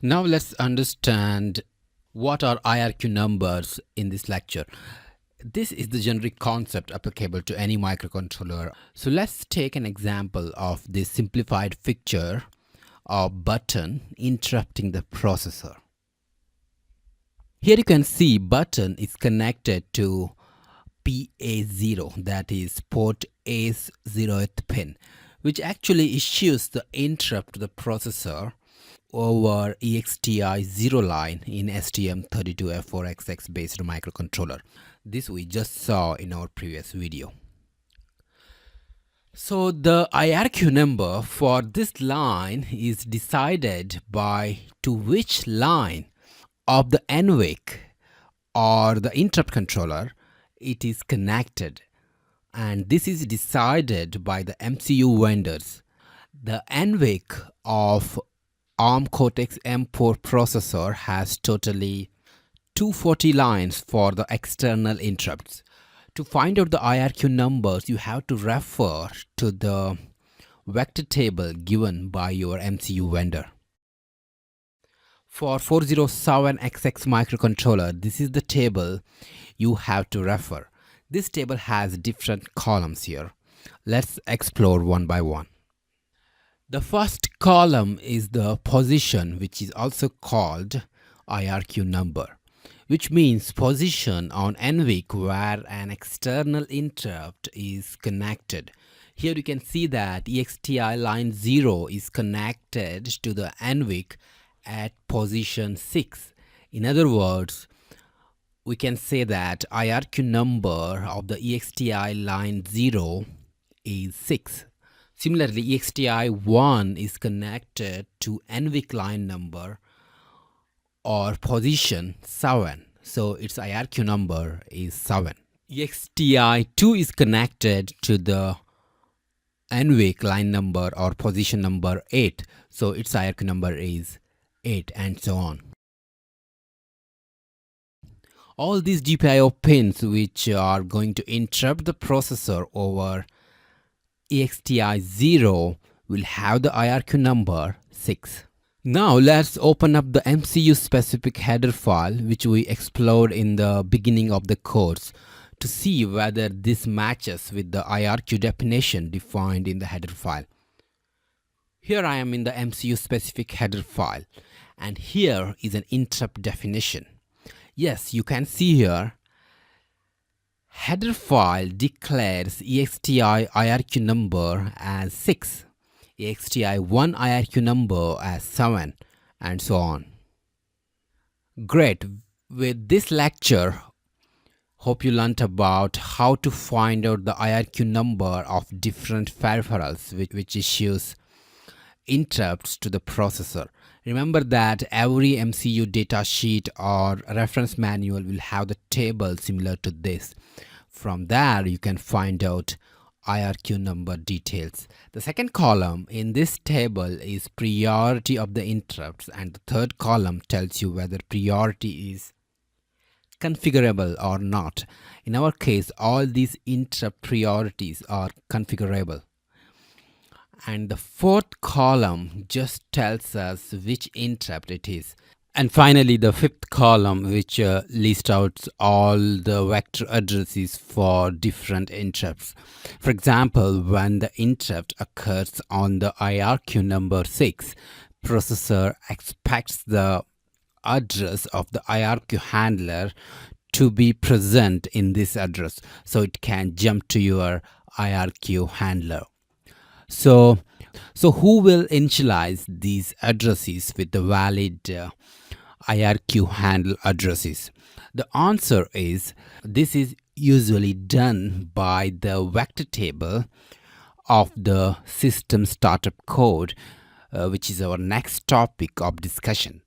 Now let's understand what are IRQ numbers in this lecture. This is the generic concept applicable to any microcontroller. So let's take an example of this simplified picture of button interrupting the processor. Here you can see button is connected to PA0, that is port A's 0th pin, which actually issues the interrupt to the processor over EXTI 0 line in STM32F4XX based microcontroller. This we just saw in our previous video. So the IRQ number for this line is decided by to which line of the NVIC or the interrupt controller it is connected, and this is decided by the MCU vendors. The NVIC of ARM Cortex-M4 processor has totally 240 lines for the external interrupts. To find out the IRQ numbers, you have to refer to the vector table given by your MCU vendor. For 407XX microcontroller, this is the table you have to refer. This table has different columns here. Let's explore one by one. The first column is the position, which is also called IRQ number, which means position on NVIC where an external interrupt is connected. Here you can see that EXTI line 0 is connected to the NVIC at position 6. In other words, we can say that IRQ number of the EXTI line 0 is 6. Similarly, EXTI 1 is connected to NVIC line number or position 7. So its IRQ number is 7. EXTI 2 is connected to the NVIC line number or position number 8. So its IRQ number is 8, and so on. All these GPIO pins which are going to interrupt the processor over EXTI 0 will have the IRQ number 6. Now let's open up the MCU specific header file which we explored in the beginning of the course to see whether this matches with the IRQ definition defined in the header file. Here I am in the MCU specific header file, and here is an interrupt definition. Yes, you can see here header file declares EXTI IRQ number as 6, EXTI 1 IRQ number as 7, and so on. Great. With this lecture, hope you learnt about how to find out the IRQ number of different peripherals which issues interrupts to the processor. Remember that every MCU datasheet or reference manual will have the table similar to this. From there, you can find out IRQ number details. The second column in this table is priority of the interrupts, and the third column tells you whether priority is configurable or not. In our case, all these interrupt priorities are configurable. And the fourth column just tells us which interrupt it is. And finally, the fifth column, which lists out all the vector addresses for different interrupts. For example, when the interrupt occurs on the IRQ number 6, processor expects the address of the IRQ handler to be present in this address, so it can jump to your IRQ handler. So who will initialize these addresses with the valid IRQ handle addresses? The answer is this is usually done by the vector table of the system startup code, which is our next topic of discussion.